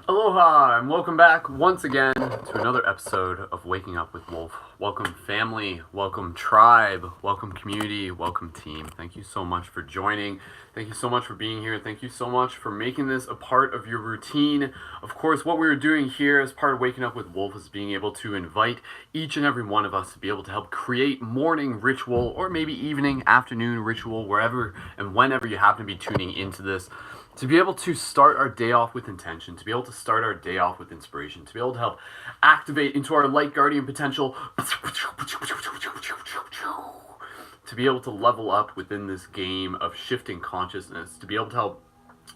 Aloha and welcome back once again to another episode of Waking Up with Wolf. Welcome family, welcome tribe, welcome community, welcome team. Thank you so much for joining. Thank you so much for being here. Thank you so much for making this a part of your routine. Of course, what we're doing here as part of Waking Up with Wolf is being able to invite each and every one of us to be able to help create morning ritual or maybe evening, afternoon ritual, wherever and whenever you happen to be tuning into this. To be able to start our day off with intention, to be able to start our day off with inspiration, to be able to help activate into our light guardian potential, to be able to level up within this game of shifting consciousness, to be able to help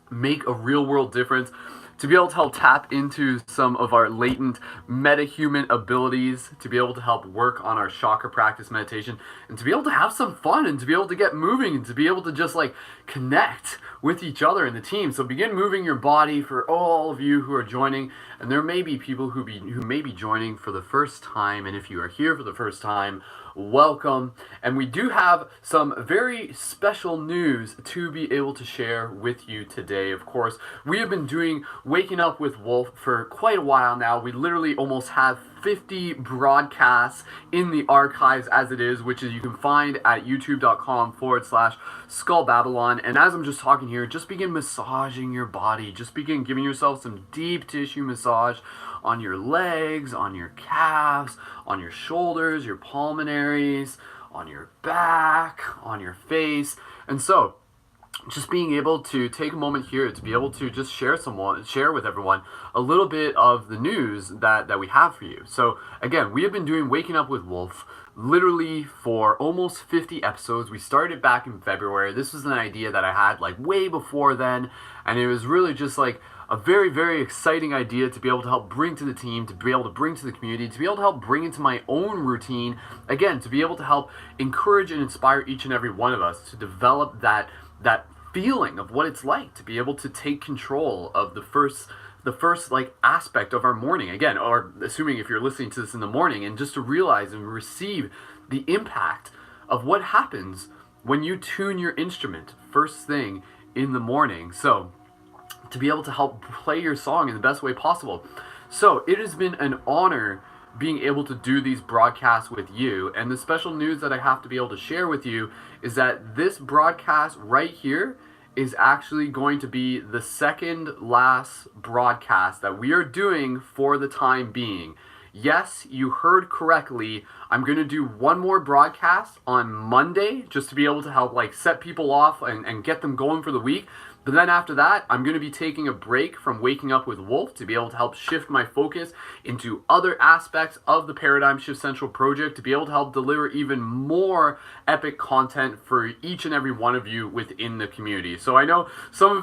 make a real world difference, to be able to help tap into some of our latent meta-human abilities, to be able to help work on our chakra practice meditation, and to be able to have some fun, and to be able to get moving, and to be able to just like connect with each other in the team. So begin moving your body for all of you who are joining, and there may be people who may be joining for the first time, and if you are here for the first time, welcome. And we do have some very special news to be able to share with you today. Of course, we have been doing Waking Up with Wolf for quite a while now. We literally almost have 50 broadcasts in the archives as it is, which is you can find at youtube.com/Skull Babylon. And as I'm just talking here, just begin massaging your body. Just begin giving yourself some deep tissue massage on your legs, on your calves, on your shoulders, your pulmonaries, on your back, on your face. And so just being able to take a moment here to be able to just share with everyone a little bit of the news that we have for you. So again, we have been doing Waking Up with Wolf literally for almost 50 episodes. We started back in February. This was an idea that I had like way before then, and it was really just like a very, very exciting idea to be able to help bring to the team, to be able to bring to the community, to be able to help bring into my own routine, again, to be able to help encourage and inspire each and every one of us to develop that feeling of what it's like to be able to take control of the first like aspect of our morning, again, or assuming if you're listening to this in the morning, and just to realize and receive the impact of what happens when you tune your instrument first thing in the morning. So to be able to help play your song in the best way possible. So it has been an honor being able to do these broadcasts with you, and the special news that I have to be able to share with you is that this broadcast right here is actually going to be the second last broadcast that we are doing for the time being. Yes, you heard correctly. I'm going to do one more broadcast on Monday just to be able to help like set people off and get them going for the week. But then after that, I'm going to be taking a break from Waking Up with Wolf to be able to help shift my focus into other aspects of the Paradigm Shift Central project, to be able to help deliver even more epic content for each and every one of you within the community. So I know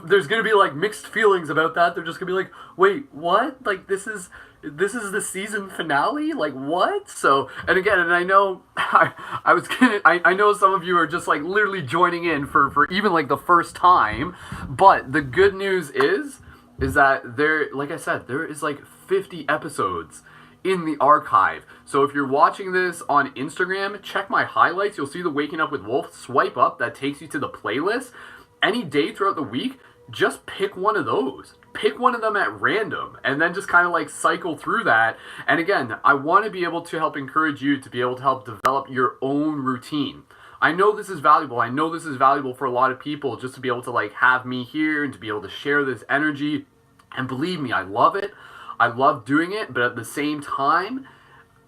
there's going to be like mixed feelings about that. They're just going to be like, wait, what? Like this is the season finale? Like what? So, and again, and I know I know some of you are just like literally joining in for even like the first time, but the good news is that there, like I said, there is like 50 episodes in the archive. So if you're watching this on Instagram, check my highlights. You'll see the Waking Up with Wolf. Swipe up, that takes you to the playlist. Any day throughout the week, just pick one of those. Pick one of them at random and then just kind of like cycle through that. And again, I want to be able to help encourage you to be able to help develop your own routine. I know this is valuable. I know this is valuable for a lot of people, just to be able to like have me here and to be able to share this energy. And believe me, I love it. I love doing it. But at the same time,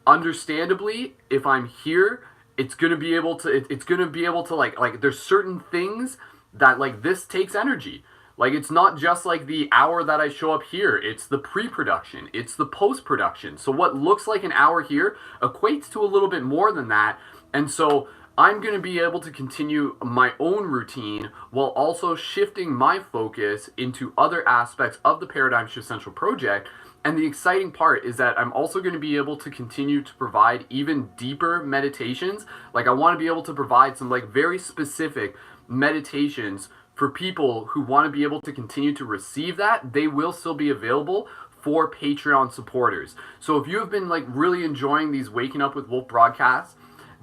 understandably, if I'm here, it's going to be able to like there's certain things that like this takes energy. Like, it's not just like the hour that I show up here. It's the pre-production. It's the post-production. So what looks like an hour here equates to a little bit more than that. And so I'm going to be able to continue my own routine while also shifting my focus into other aspects of the Paradigm Shift Central project. And the exciting part is that I'm also going to be able to continue to provide even deeper meditations. Like, I want to be able to provide some like very specific meditations for people who want to be able to continue to receive that. They will still be available for Patreon supporters. So if you have been like really enjoying these Waking Up with Wolf broadcasts,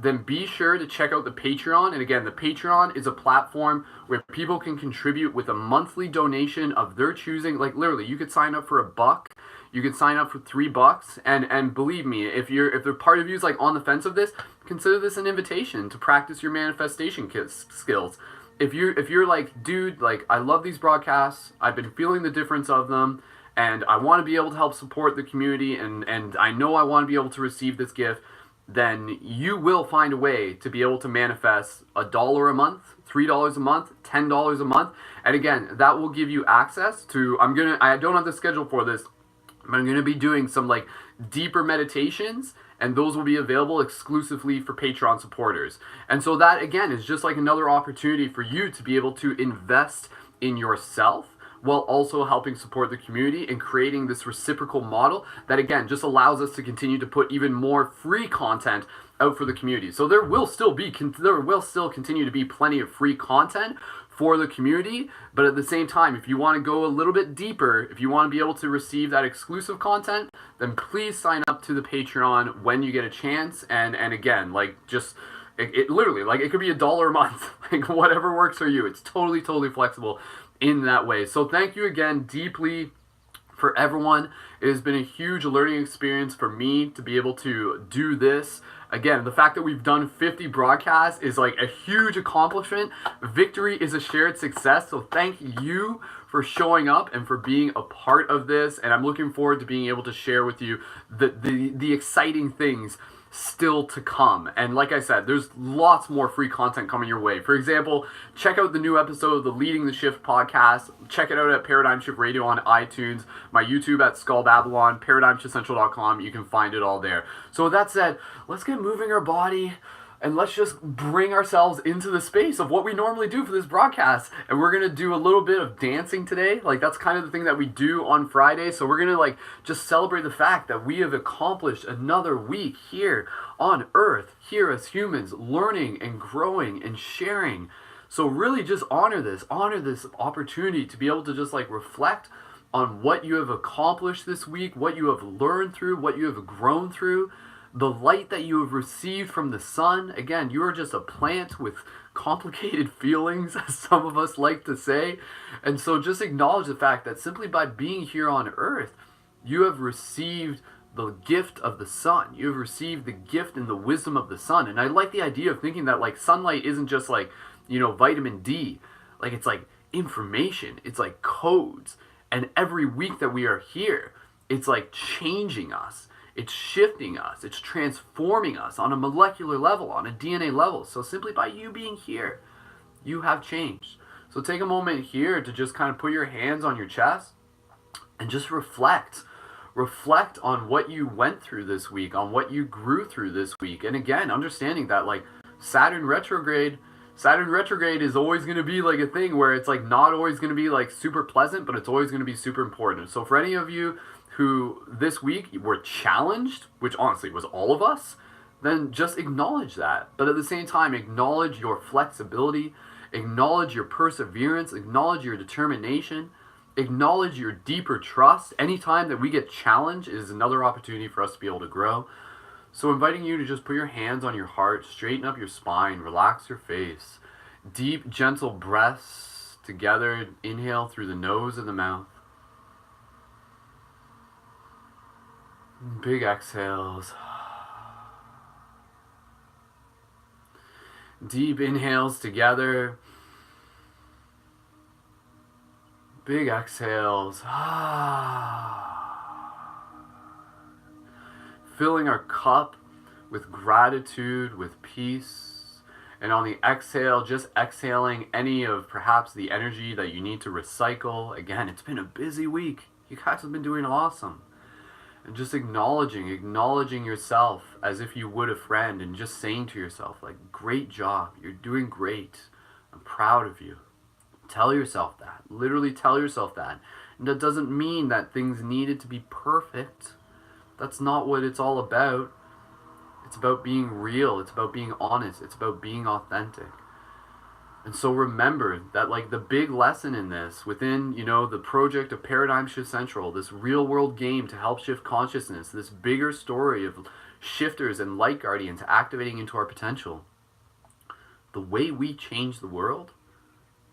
then be sure to check out the Patreon. And again, the Patreon is a platform where people can contribute with a monthly donation of their choosing. Like literally, you could sign up for $1, you could sign up for $3, and believe me, if the part of you is like on the fence of this, consider this an invitation to practice your manifestation skills. If you're like, dude, like I love these broadcasts, I've been feeling the difference of them, and I want to be able to help support the community, and I know I want to be able to receive this gift, then you will find a way to be able to manifest $1 a month, $3 a month, $10 a month. And again, that will give you access to, I don't have the schedule for this, but I'm going to be doing some like deeper meditations, and those will be available exclusively for Patreon supporters. And so that again is just like another opportunity for you to be able to invest in yourself while also helping support the community and creating this reciprocal model that again just allows us to continue to put even more free content out for the community. So there will still continue to be plenty of free content for the community, but at the same time, if you want to go a little bit deeper, if you want to be able to receive that exclusive content, then please sign up to the Patreon when you get a chance. And again, like just it literally, like it could be $1 a month, like whatever works for you. It's totally flexible in that way. So thank you again deeply for everyone. It has been a huge learning experience for me to be able to do this. Again, the fact that we've done 50 broadcasts is like a huge accomplishment. Victory is a shared success. So thank you for showing up and for being a part of this. And I'm looking forward to being able to share with you the exciting things still to come. And like I said, there's lots more free content coming your way. For example, check out the new episode of the Leading the Shift podcast. Check it out at Paradigm Shift Radio on iTunes, my YouTube at Skull Babylon, ParadigmShiftCentral.com. You can find it all there. So with that said, let's get moving our body and let's just bring ourselves into the space of what we normally do for this broadcast. And we're going to do a little bit of dancing today. Like that's kind of the thing that we do on Friday. So we're going to like just celebrate the fact that we have accomplished another week here on Earth, here as humans, learning and growing and sharing. So really just honor this opportunity to be able to just like reflect on what you have accomplished this week, what you have learned through, what you have grown through. The light that you have received from the sun. Again, you are just a plant with complicated feelings, as some of us like to say. And so just acknowledge the fact that simply by being here on Earth, you have received the gift of the sun. You have received the gift and the wisdom of the sun. And I like the idea of thinking that like sunlight isn't just like, vitamin D. Like it's like information. It's like codes. And every week that we are here, it's like changing us. It's shifting us. It's transforming us on a molecular level, on a DNA level. So simply by you being here, you have changed. So take a moment here to just kind of put your hands on your chest and just reflect. Reflect on what you went through this week, on what you grew through this week. And again, understanding that like Saturn retrograde is always going to be like a thing where it's like not always going to be like super pleasant, but it's always going to be super important. So for any of you who this week were challenged, which honestly was all of us, then just acknowledge that. But at the same time, acknowledge your flexibility, acknowledge your perseverance, acknowledge your determination, acknowledge your deeper trust. Anytime that we get challenged is another opportunity for us to be able to grow. So inviting you to just put your hands on your heart, straighten up your spine, relax your face. Deep, gentle breaths together. Inhale through the nose and the mouth. Big exhales. Deep inhales together. Big exhales. Filling our cup with gratitude, with peace. And on the exhale, just exhaling any of perhaps the energy that you need to recycle. Again, it's been a busy week. You guys have been doing awesome. And just acknowledging yourself as if you would a friend, and just saying to yourself, like, great job, you're doing great, I'm proud of you. Tell yourself that. Literally tell yourself that. And that doesn't mean that things needed to be perfect. That's not what it's all about. It's about being real. It's about being honest. It's about being authentic. And so remember that, like, the big lesson in this, within, the project of Paradigm Shift Central, this real world game to help shift consciousness, this bigger story of shifters and light guardians activating into our potential, the way we change the world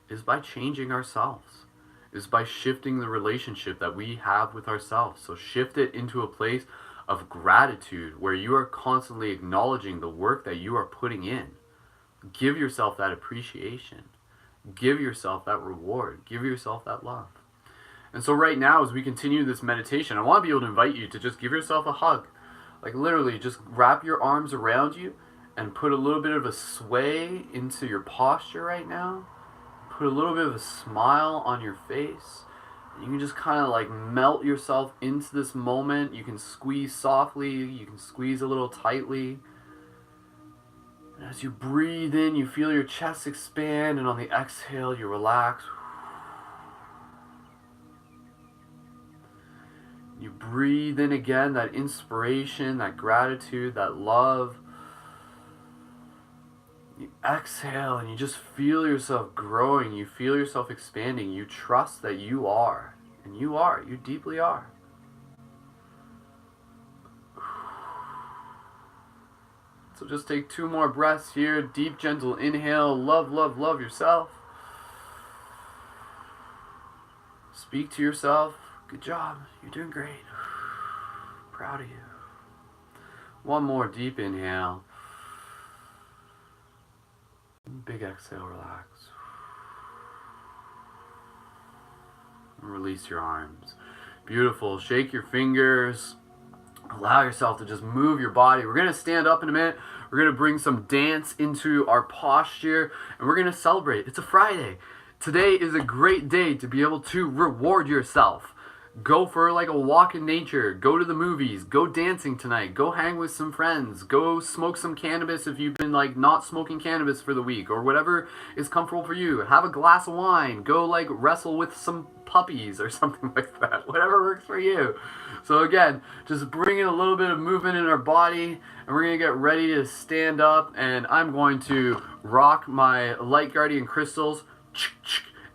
is by changing ourselves, is by shifting the relationship that we have with ourselves. So shift it into a place of gratitude where you are constantly acknowledging the work that you are putting in. Give yourself that appreciation. Give yourself that reward. Give yourself that love. And so right now, as we continue this meditation, I want to be able to invite you to just give yourself a hug. Like, literally, just wrap your arms around you and put a little bit of a sway into your posture right now. Put a little bit of a smile on your face. You can just kind of like melt yourself into this moment. You can squeeze softly. You can squeeze a little tightly. And as you breathe in, you feel your chest expand, and on the exhale, you relax. You breathe in again, that inspiration, that gratitude, that love. You exhale, and you just feel yourself growing. You feel yourself expanding. You trust that you are, and you are. You deeply are. So just take 2 more breaths here. Deep, gentle inhale. Love, love, love yourself. Speak to yourself. Good job. You're doing great. Proud of you. 1 more deep inhale. Big exhale, relax. And release your arms. Beautiful. Shake your fingers. Allow yourself to just move your body. We're going to stand up in a minute. We're going to bring some dance into our posture, and we're going to celebrate. It's a Friday. Today is a great day to be able to reward yourself. Go for like a walk in nature. Go to the movies. Go dancing tonight. Go hang with some friends. Go smoke some cannabis if you've been like not smoking cannabis for the week, or whatever is comfortable for you. Have a glass of wine. Go like wrestle with some puppies or something like that. Whatever works for you. So again, just bring in a little bit of movement in our body, and we're going to get ready to stand up, and I'm going to rock my light guardian crystals.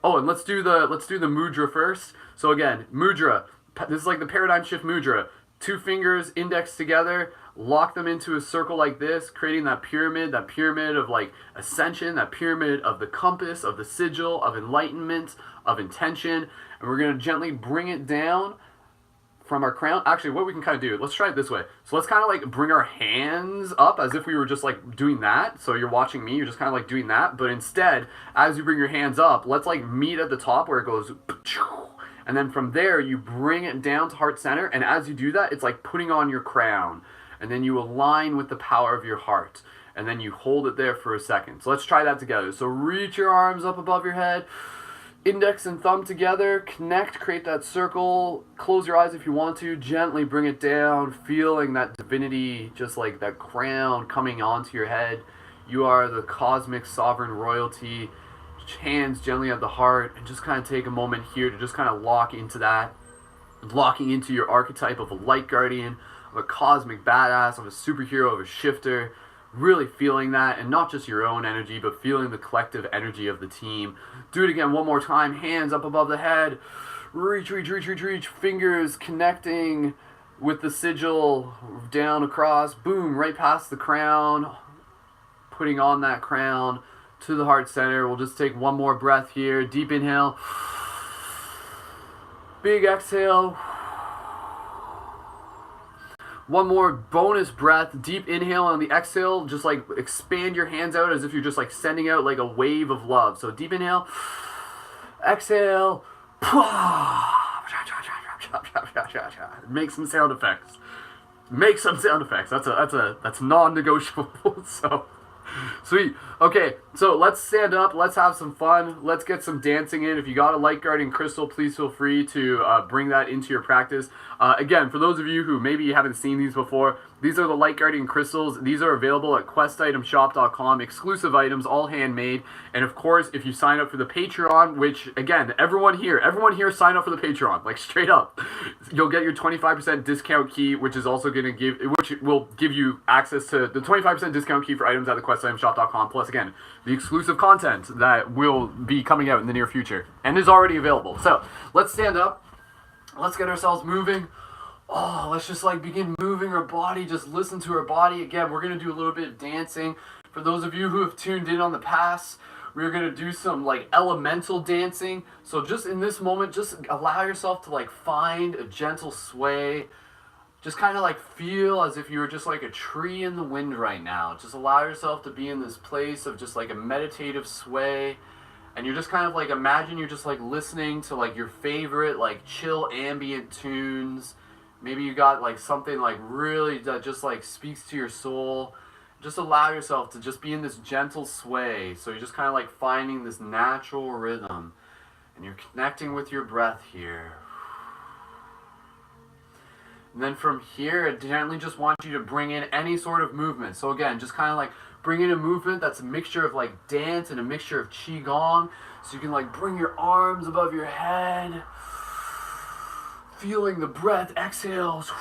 Oh, and let's do the mudra first. So again, mudra. This is like the paradigm shift mudra. 2 fingers, index together, lock them into a circle like this, creating that pyramid of like ascension, that pyramid of the compass, of the sigil, of enlightenment, of intention. And we're going to gently bring it down from our crown. Actually, what we can kind of do, let's try it this way. So let's kind of like bring our hands up as if we were just like doing that. So you're watching me, you're just kind of like doing that. But instead, as you bring your hands up, let's like meet at the top where it goes. And then from there, you bring it down to heart center. And as you do that, it's like putting on your crown. And then you align with the power of your heart. And then you hold it there for a second. So let's try that together. So reach your arms up above your head. Index and thumb together, connect, create that circle, close your eyes if you want to, gently bring it down, feeling that divinity, just like that crown coming onto your head. You are the cosmic sovereign royalty. Hands gently at the heart, and just kind of take a moment here to just kind of lock into that, locking into your archetype of a light guardian, of a cosmic badass, of a superhero, of a shifter. Really feeling that, and not just your own energy, but feeling the collective energy of the team. Do it again 1 more time. Hands up above the head. Reach, reach, reach, reach, reach. Fingers connecting with the sigil down across. Boom, right past the crown. Putting on that crown to the heart center. We'll just take 1 more breath here. Deep inhale. Big exhale. 1 more bonus breath, deep inhale on the exhale, just like expand your hands out as if you're just like sending out like a wave of love. So deep inhale, exhale, make some sound effects. Make some sound effects. That's non-negotiable. So sweet. Okay, so let's stand up. Let's have some fun. Let's get some dancing in. If you got a light guardian crystal, please feel free to bring that into your practice. Again, for those of you who maybe haven't seen these before, These are the Light Guardian crystals. These are available at questitemshop.com. Exclusive items, all handmade. And of course, if you sign up for the Patreon, which again, everyone here sign up for the Patreon, like straight up. You'll get your 25% discount key, which is also going to which will give you access to the 25% discount key for items at the questitemshop.com. Plus, again, the exclusive content that will be coming out in the near future and is already available. So let's stand up. Let's get ourselves moving. Oh, let's just like begin moving our body. Just listen to our body. Again, we're going to do a little bit of dancing. For those of you who have tuned in on the past, we're going to do some like elemental dancing. So just in this moment, just allow yourself to like find a gentle sway. Just kind of like feel as if you were just like a tree in the wind right now. Just allow yourself to be in this place of just like a meditative sway. And you're just kind of like, imagine you're just like listening to like your favorite like chill ambient tunes. Maybe you got like something like really that just like speaks to your soul. Just allow yourself to just be in this gentle sway. So you're just kind of like finding this natural rhythm. And you're connecting with your breath here. And then from here, I gently just want you to bring in any sort of movement. So again, just kind of like bring in a movement that's a mixture of like dance and a mixture of qigong. So you can like bring your arms above your head. Feeling the breath, exhales.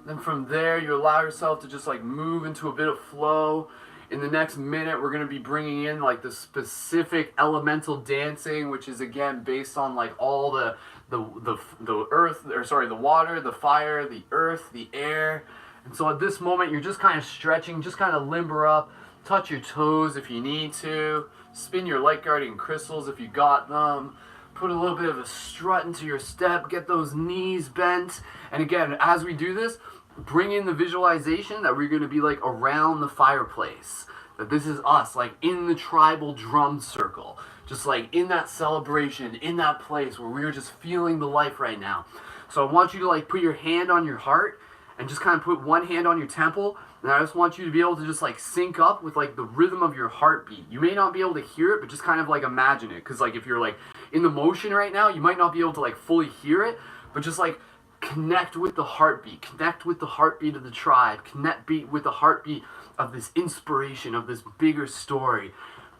Then from there, you allow yourself to just like move into a bit of flow. In the next minute, we're going to be bringing in like the specific elemental dancing, which is again based on like all the earth, or sorry, the water, the fire, the earth, the air. And so at this moment, you're just kind of stretching, just kind of limber up, touch your toes if you need to, spin your Light Guardian crystals if you got them. Put a little bit of a strut into your step, get those knees bent. And again, as we do this, bring in the visualization that we're going to be like around the fireplace. That this is us, like in the tribal drum circle. Just like in that celebration, in that place where we're just feeling the life right now. So I want you to like put your hand on your heart and just kind of put one hand on your temple. And I just want you to be able to just like sync up with like the rhythm of your heartbeat. You may not be able to hear it, but just kind of like imagine it. Because like if you're like in the motion right now, you might not be able to like fully hear it, but just like connect with the heartbeat. Connect with the heartbeat of the tribe. Connect with the heartbeat of this inspiration, of this bigger story.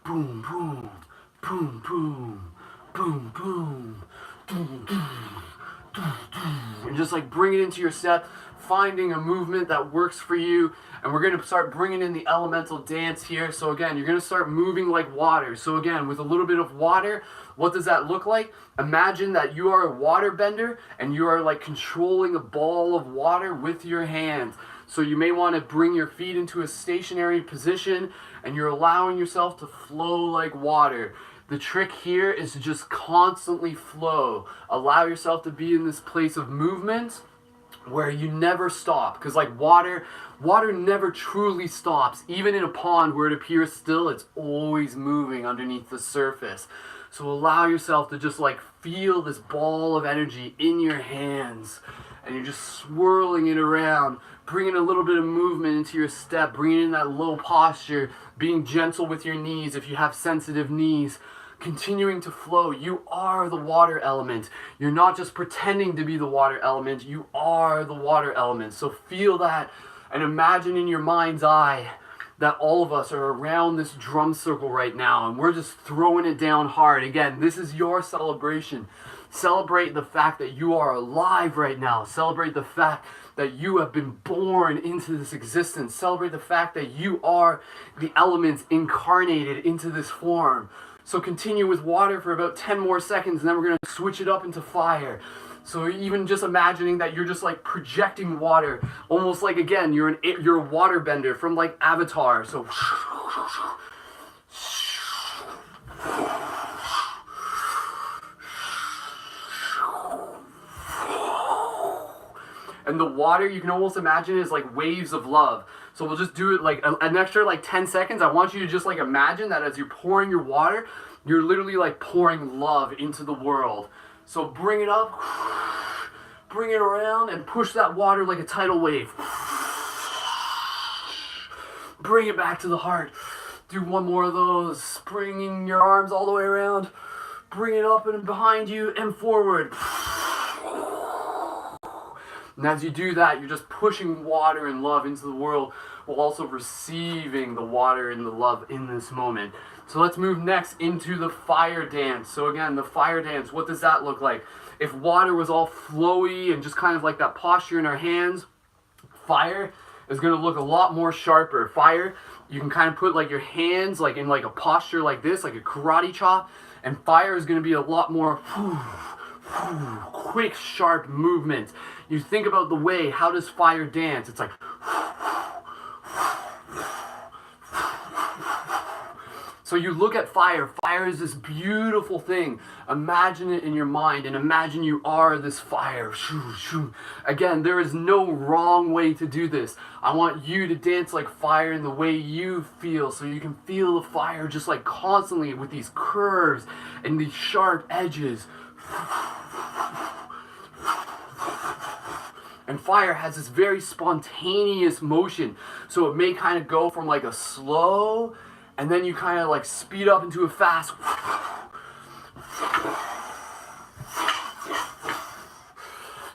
Boom, boom, boom, boom, boom, boom, boom, boom. And just like bring it into your step, finding a movement that works for you. And we're going to start bringing in the elemental dance here. So again, you're going to start moving like water. So again, with a little bit of water, what does that look like? Imagine that you are a water bender and you are like controlling a ball of water with your hands. So you may want to bring your feet into a stationary position and you're allowing yourself to flow like water. The trick here is to just constantly flow. Allow yourself to be in this place of movement where you never stop. Because like water never truly stops. Even in a pond where it appears still, it's always moving underneath the surface. So allow yourself to just like feel this ball of energy in your hands. And you're just swirling it around, bringing a little bit of movement into your step, bringing in that low posture, being gentle with your knees if you have sensitive knees. Continuing to flow. You are the water element. You're not just pretending to be the water element. You are the water element. So feel that and imagine in your mind's eye that all of us are around this drum circle right now and we're just throwing it down hard. Again, this is your celebration. Celebrate the fact that you are alive right now. Celebrate the fact that you have been born into this existence. Celebrate the fact that you are the elements incarnated into this form. So continue with water for about 10 more seconds and then we're going to switch it up into fire. So even just imagining that you're just like projecting water, almost like again, you're a water bender from like Avatar. So and the water, you can almost imagine, is like waves of love. So we'll just do it like an extra like 10 seconds. I want you to just like imagine that as you're pouring your water, you're literally like pouring love into the world. So bring it up, bring it around, and push that water like a tidal wave. Bring it back to the heart. Do one more of those. Bringing your arms all the way around. Bring it up and behind you and forward. And as you do that, you're just pushing water and love into the world while also receiving the water and the love in this moment. So let's move next into the fire dance. So again, the fire dance, what does that look like? If water was all flowy and just kind of like that posture in our hands, fire is going to look a lot more sharper. Fire, you can kind of put like your hands like in like a posture like this, like a karate chop, and fire is going to be a lot more quick, sharp movement. You think about the way, how does fire dance? It's like so you look at fire. Fire is this beautiful thing. Imagine it in your mind and imagine you are this fire. Again, there is no wrong way to do this. I want you to dance like fire in the way you feel, so you can feel the fire just like constantly with these curves and these sharp edges. And fire has this very spontaneous motion. So it may kind of go from like a slow, and then you kind of like speed up into a fast.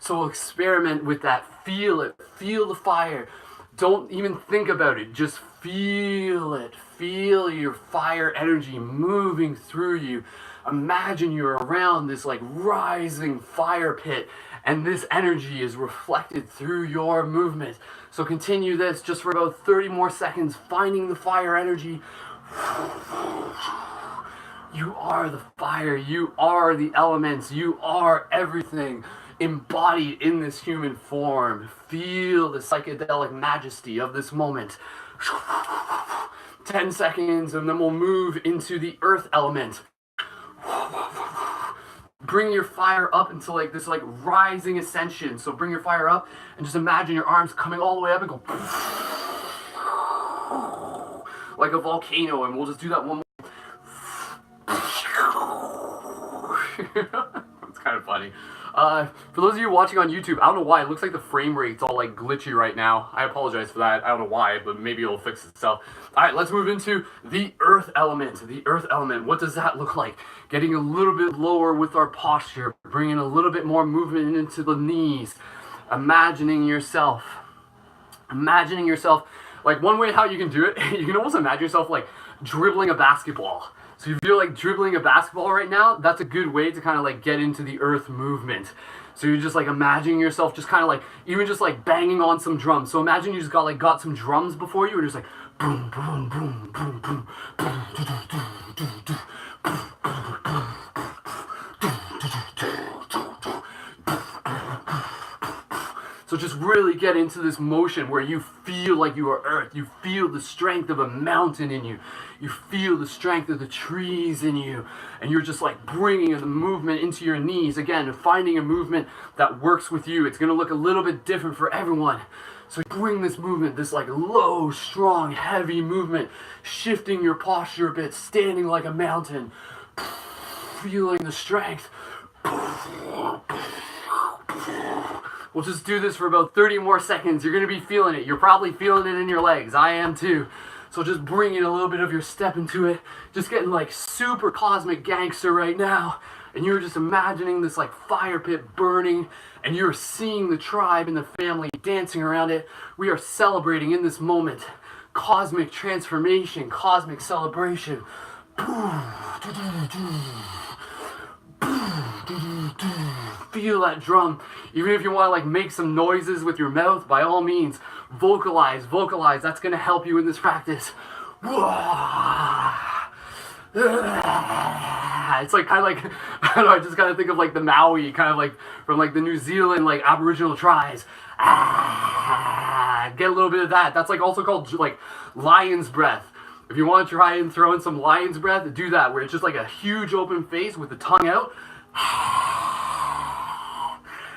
So experiment with that. Feel it. Feel the fire. Don't even think about it. Just feel it. Feel your fire energy moving through you. Imagine you're around this like rising fire pit, and this energy is reflected through your movement. So continue this just for about 30 more seconds, finding the fire energy. You are the fire. You are the elements. You are everything embodied in this human form. Feel the psychedelic majesty of this moment. 10 seconds, and then we'll move into the earth element. Bring your fire up into like this like rising ascension. So bring your fire up and just imagine your arms coming all the way up and go like a volcano, and we'll just do that one more. It's kind of funny. For those of you watching on YouTube, I don't know why, it looks like the frame rate's all like glitchy right now. I apologize for that. I don't know why, but maybe it'll fix itself. Alright, let's move into the earth element. The earth element, what does that look like? Getting a little bit lower with our posture, bringing a little bit more movement into the knees. Imagining yourself, like one way how you can do it, you can almost imagine yourself like dribbling a basketball. So if you're like dribbling a basketball right now, that's a good way to kind of like get into the earth movement. So you're just like imagining yourself just kind of like, even just like banging on some drums. So imagine you just got some drums before you, and just like boom, boom, boom, boom, boom, boom, do, do, do, do, do, boom, boom, boom. So just really get into this motion where you feel like you are earth. You feel the strength of a mountain in you. You feel the strength of the trees in you. And you're just like bringing the movement into your knees. Again, finding a movement that works with you. It's going to look a little bit different for everyone. So bring this movement, this like low, strong, heavy movement, shifting your posture a bit, standing like a mountain, feeling the strength. We'll just do this for about 30 more seconds. You're going to be feeling it. You're probably feeling it in your legs. I am too. So just bringing a little bit of your step into it. Just getting like super cosmic gangster right now. And you're just imagining this like fire pit burning. And you're seeing the tribe and the family dancing around it. We are celebrating in this moment. Cosmic transformation. Cosmic celebration. Feel that drum. Even if you want to like make some noises with your mouth, by all means, vocalize. That's going to help you in this practice. It's like kind of like, I don't know, I just kind of think of like the Maui, kind of like from like the New Zealand like Aboriginal tribes. Get a little bit of that. That's like also called like lion's breath. If you want to try and throw in some lion's breath, do that, where it's just like a huge open face with the tongue out.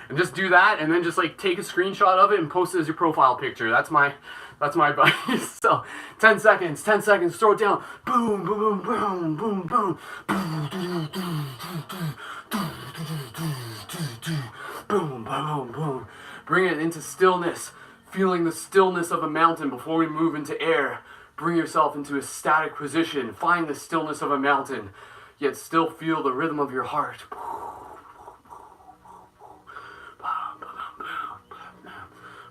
And just do that, and then just like take a screenshot of it and post it as your profile picture. That's my advice. So 10 seconds, throw it down. Boom, boom, boom, boom, boom, boom. Boom, boom, boom. Bring it into stillness, feeling the stillness of a mountain before we move into air. Bring yourself into a static position. Find the stillness of a mountain, yet still feel the rhythm of your heart.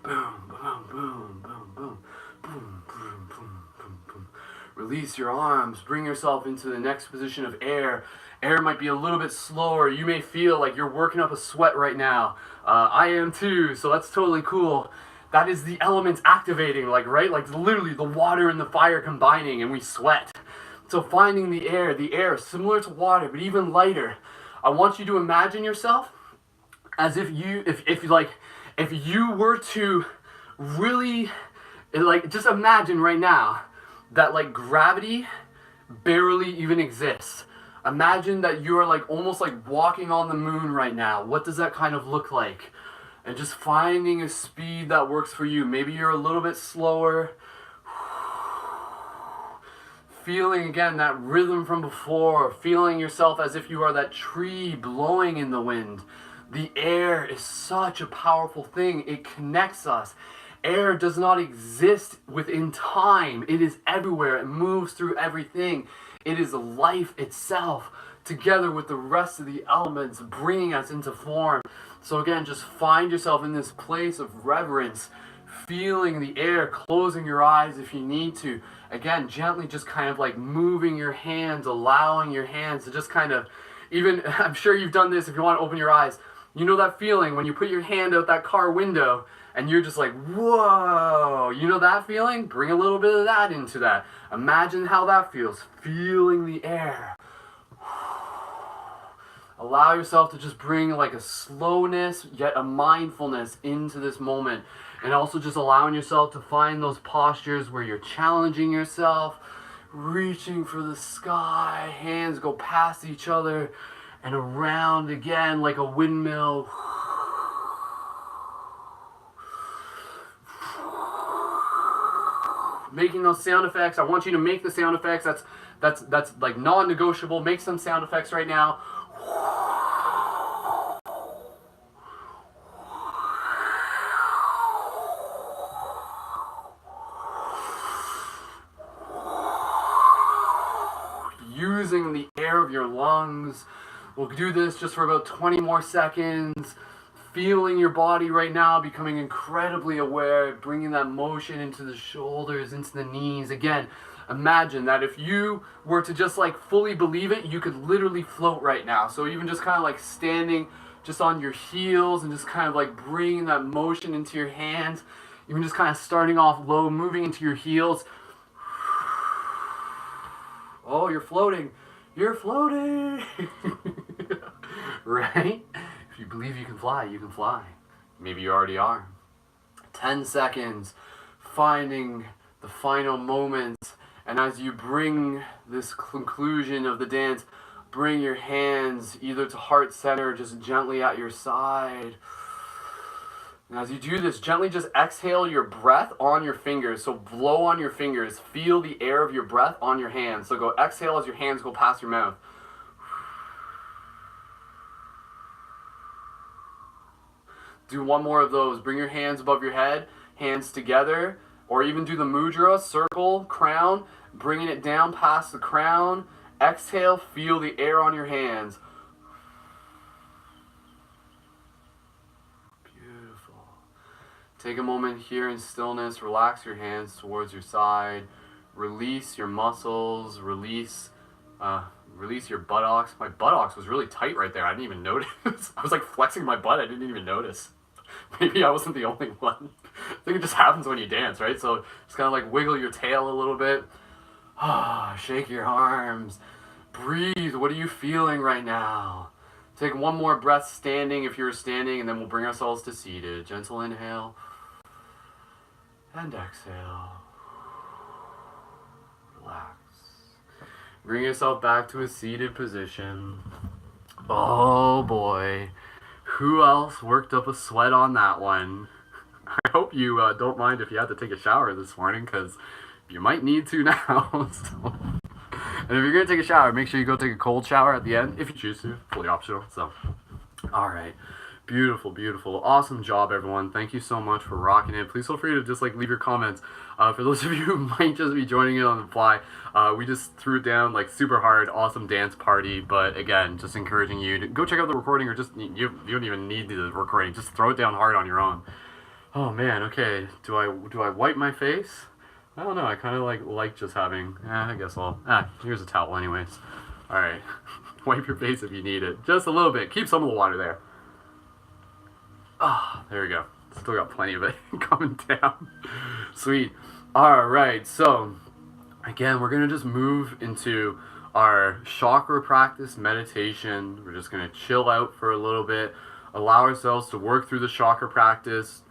Boom, boom, boom, boom, boom, boom, boom, boom, boom, boom. Release your arms. Bring yourself into the next position of air. Air might be a little bit slower. You may feel like you're working up a sweat right now. I am too, so that's totally cool. That is the elements activating, like, right? Like literally the water and the fire combining and we sweat. So finding the air similar to water, but even lighter. I want you to imagine yourself as if you were to really, like, just imagine right now that like gravity barely even exists. Imagine that you're like almost like walking on the moon right now. What does that kind of look like? And just finding a speed that works for you. Maybe you're a little bit slower. Feeling again that rhythm from before. Feeling yourself as if you are that tree blowing in the wind. The air is such a powerful thing. It connects us. Air does not exist within time. It is everywhere. It moves through everything. It is life itself, together with the rest of the elements, bringing us into form. So again, just find yourself in this place of reverence, feeling the air, closing your eyes if you need to. Again, gently just kind of like moving your hands, allowing your hands to just kind of, even, I'm sure you've done this if you want to open your eyes. You know that feeling when you put your hand out that car window and you're just like, whoa, you know that feeling? Bring a little bit of that into that. Imagine how that feels, feeling the air. Allow yourself to just bring like a slowness, yet a mindfulness into this moment. And also just allowing yourself to find those postures where you're challenging yourself, reaching for the sky, hands go past each other and around again like a windmill. Making those sound effects. I want you to make the sound effects. That's like non-negotiable. Make some sound effects right now. Using the air of your lungs. We'll do this just for about 20 more seconds. Feeling your body right now, becoming incredibly aware, bringing that motion into the shoulders, into the knees. Again, imagine that if you were to just like fully believe it, you could literally float right now. So even just kind of like standing just on your heels and just kind of like bringing that motion into your hands. Even just kind of starting off low, moving into your heels. Oh, you're floating. You're floating. Right? If you believe you can fly, you can fly. Maybe you already are. 10 seconds, finding the final moments. And as you bring this conclusion of the dance, bring your hands either to heart center, just gently at your side. And as you do this, gently just exhale your breath on your fingers. So blow on your fingers. Feel the air of your breath on your hands. So go exhale as your hands go past your mouth. Do one more of those. Bring your hands above your head, hands together, or even do the mudra, circle, crown, bringing it down past the crown. Exhale, feel the air on your hands. Beautiful. Take a moment here in stillness. Relax your hands towards your side. Release your muscles. Release your buttocks. My buttocks was really tight right there. I didn't even notice. I was like flexing my butt. I didn't even notice. Maybe I wasn't the only one. I think it just happens when you dance, right? So just kind of like wiggle your tail a little bit. Shake your arms. Breathe. What are you feeling right now? Take one more breath standing if you're standing, and then we'll bring ourselves to seated. Gentle inhale and exhale. Relax. Bring yourself back to a seated position. Oh boy. Who else worked up a sweat on that one? I hope you don't mind if you had to take a shower this morning, because you might need to now. So. And if you're going to take a shower, make sure you go take a cold shower at the end, if you choose to. Fully optional. So, alright. Beautiful, beautiful. Awesome job, everyone. Thank you so much for rocking it. Please feel free to just like leave your comments. For those of you who might just be joining in on the fly, we just threw it down like super hard, awesome dance party. But again, just encouraging you to go check out the recording, or just you don't even need the recording. Just throw it down hard on your own. Oh man, okay. Do I wipe my face? I don't know. I kind of like just having. I guess I'll. Here's a towel, anyways. All right, wipe your face if you need it, just a little bit. Keep some of the water there. There we go. Still got plenty of it coming down. Sweet. All right. So again, we're gonna just move into our chakra practice meditation. We're just gonna chill out for a little bit, allow ourselves to work through the chakra practice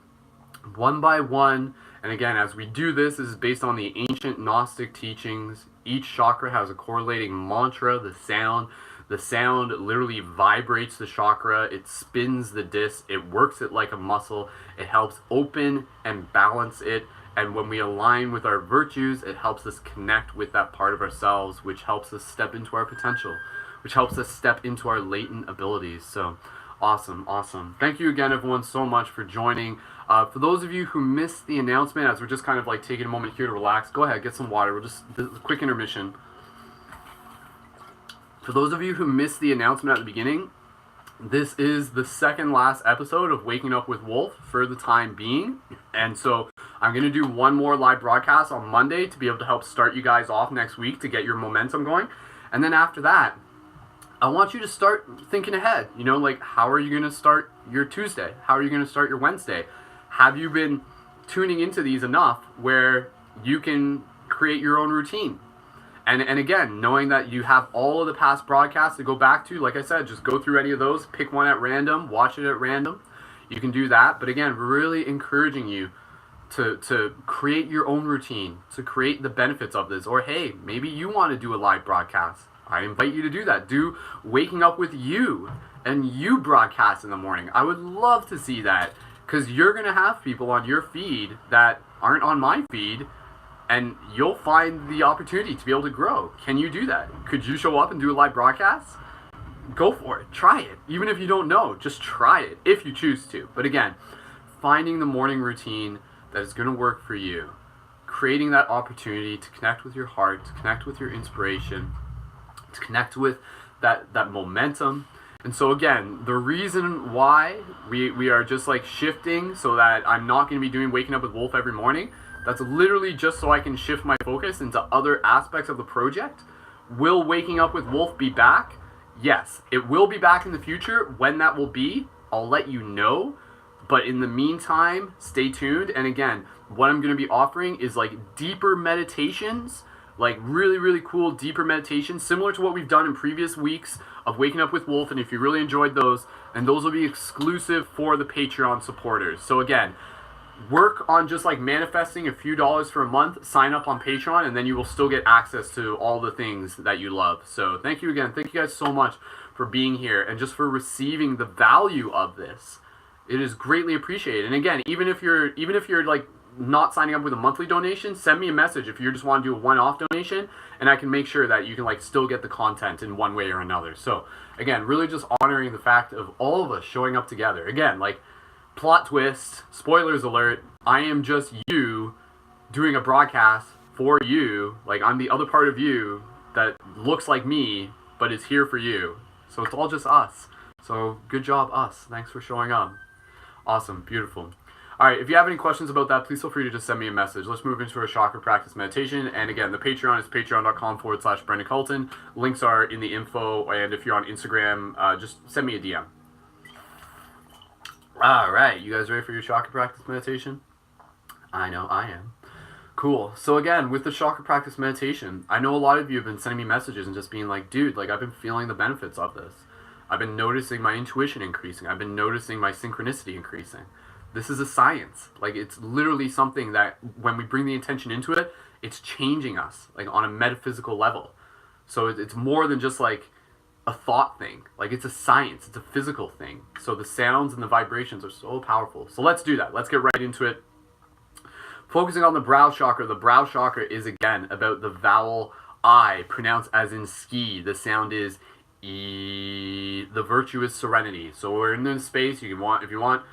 one by one. And again, as we do this is based on the ancient Gnostic teachings. Each chakra has a correlating mantra, the sound. The sound literally vibrates the chakra, it spins the disc, it works it like a muscle, it helps open and balance it. And when we align with our virtues, it helps us connect with that part of ourselves, which helps us step into our potential, which helps us step into our latent abilities. So awesome, awesome. Thank you again, everyone, so much for joining. For those of you who missed the announcement, as we're just kind of like taking a moment here to relax, go ahead, get some water. We'll just, this is a quick intermission. For those of you who missed the announcement at the beginning, this is the second last episode of Waking Up with Wolf for the time being. And so I'm going to do one more live broadcast on Monday to be able to help start you guys off next week to get your momentum going. And then after that, I want you to start thinking ahead. You know, like, how are you going to start your Tuesday? How are you going to start your Wednesday? Have you been tuning into these enough where you can create your own routine? And again, knowing that you have all of the past broadcasts to go back to, like I said, just go through any of those, pick one at random, watch it at random. You can do that. But again, really encouraging you to create your own routine, to create the benefits of this. Or hey, maybe you want to do a live broadcast. I invite you to do that. Do Waking Up with you and you broadcast in the morning. I would love to see that, because you're going to have people on your feed that aren't on my feed, and you'll find the opportunity to be able to grow. Can you do that? Could you show up and do a live broadcast? Go for it. Try it. Even if you don't know, just try it if you choose to. But again, finding the morning routine that is going to work for you, creating that opportunity to connect with your heart, to connect with your inspiration, to connect with that momentum. And so again, the reason why we are just like shifting so that I'm not going to be doing Waking Up with Wolf every morning, that's literally just so I can shift my focus into other aspects of the project. Will Waking Up with Wolf be back? Yes, it will be back in the future. When that will be, I'll let you know. But in the meantime, stay tuned. And again, what I'm going to be offering is like deeper meditations, like really, really cool, deeper meditations, similar to what we've done in previous weeks of Waking Up with Wolf. And if you really enjoyed those, and those will be exclusive for the Patreon supporters. So again, work on just like manifesting a few dollars for a month, sign up on Patreon, and then you will still get access to all the things that you love. So thank you again. Thank you guys so much for being here and just for receiving the value of this. It is greatly appreciated. And again, even if you're like not signing up with a monthly donation, send me a message if you just want to do a one-off donation, and I can make sure that you can like still get the content in one way or another. So again, really just honoring the fact of all of us showing up together. Again, like, plot twist, spoilers alert, I am just you doing a broadcast for you. Like, I'm the other part of you that looks like me, but is here for you. So it's all just us. So good job, us. Thanks for showing up. Awesome. Beautiful. All right, if you have any questions about that, please feel free to just send me a message. Let's move into our chakra practice meditation. And again, the Patreon is patreon.com/Brendan Colton. Links are in the info. And if you're on Instagram, just send me a DM. All right, you guys ready for your chakra practice meditation? I know I am. Cool. So again, with the chakra practice meditation, I know a lot of you have been sending me messages and just being like, dude, like, I've been feeling the benefits of this. I've been noticing my intuition increasing. I've been noticing my synchronicity increasing. This is a science. Like, it's literally something that when we bring the intention into it, it's changing us, like, on a metaphysical level. So it's more than just like a thought thing. Like, it's a science. It's a physical thing. So the sounds and the vibrations are so powerful. So let's do that. Let's get right into it. Focusing on the brow chakra. The brow chakra is, again, about the vowel I, pronounced as in ski. The sound is E. The virtue is serenity. So we're in this space. If you want,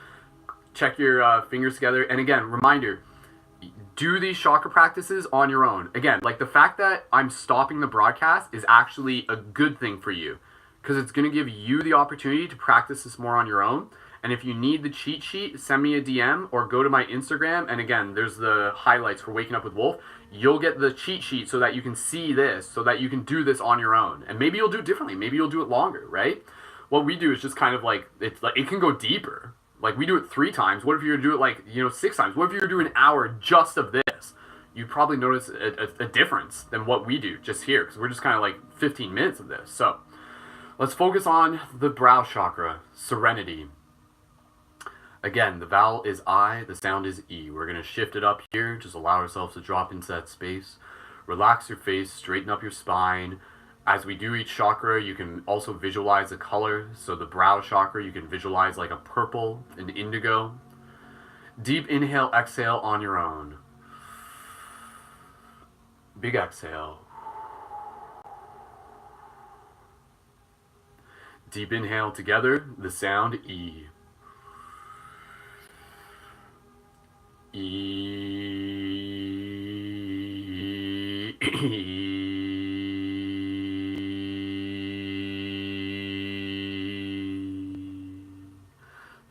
check your fingers together. And again, reminder, do these chakra practices on your own. Again, like, the fact that I'm stopping the broadcast is actually a good thing for you, because it's going to give you the opportunity to practice this more on your own. And if you need the cheat sheet, send me a DM or go to my Instagram. And again, there's the highlights for Waking Up with Wolf. You'll get the cheat sheet so that you can see this, so that you can do this on your own. And maybe you'll do it differently. Maybe you'll do it longer, right? What we do is just kind of like, it's like, it can go deeper. Like, we do it 3 times. What if you were to do it like, 6 times? What if you were to do an hour just of this? You'd probably notice a difference than what we do just here, because we're just kind of like 15 minutes of this. So let's focus on the brow chakra, serenity. Again, the vowel is I, the sound is E. We're going to shift it up here. Just allow ourselves to drop into that space. Relax your face, straighten up your spine. As we do each chakra, you can also visualize the color. So the brow chakra, you can visualize like a purple, an indigo. Deep inhale, exhale on your own. Big exhale. Deep inhale together, the sound E.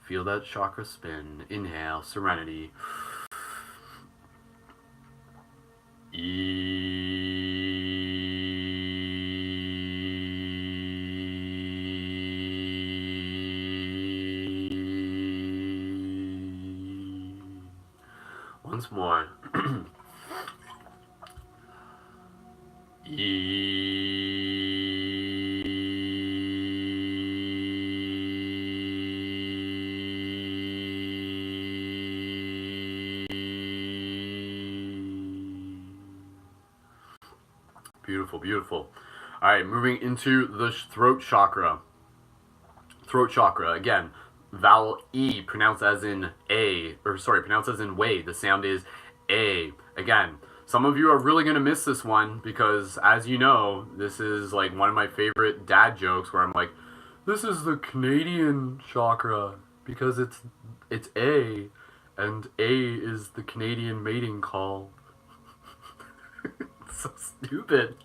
Feel that chakra spin. Inhale, serenity. Once more. Beautiful, beautiful. All right, moving into the throat chakra. Throat chakra, again, vowel E, pronounced as in pronounced as in way. The sound is A. Again, some of you are really going to miss this one because, as you know, this is like one of my favorite dad jokes where I'm like, this is the Canadian chakra because it's A, and A is the Canadian mating call. It's so stupid.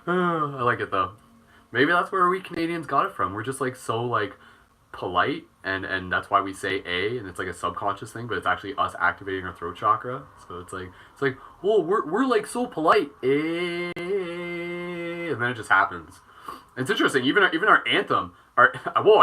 I like it though. Maybe that's where we Canadians got it from. We're just like so like polite, and that's why we say A, and it's like a subconscious thing, but it's actually us activating our throat chakra. So it's like well, we're like so polite, A, and then it just happens. It's interesting. Even our anthem, I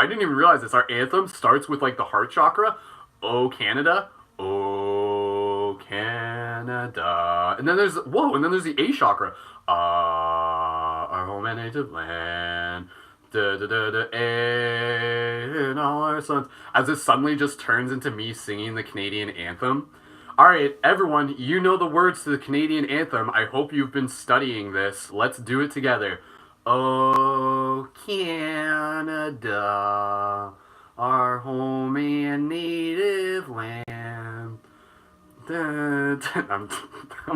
didn't even realize this. Our anthem starts with like the heart chakra, Oh Canada, Oh Canada, and then there's the A chakra, our home and native land, da da da da, A, and all our sons. As it suddenly just turns into me singing the Canadian anthem. All right, everyone, you know the words to the Canadian anthem. I hope you've been studying this. Let's do it together. Oh, Canada, our home and native land. I'm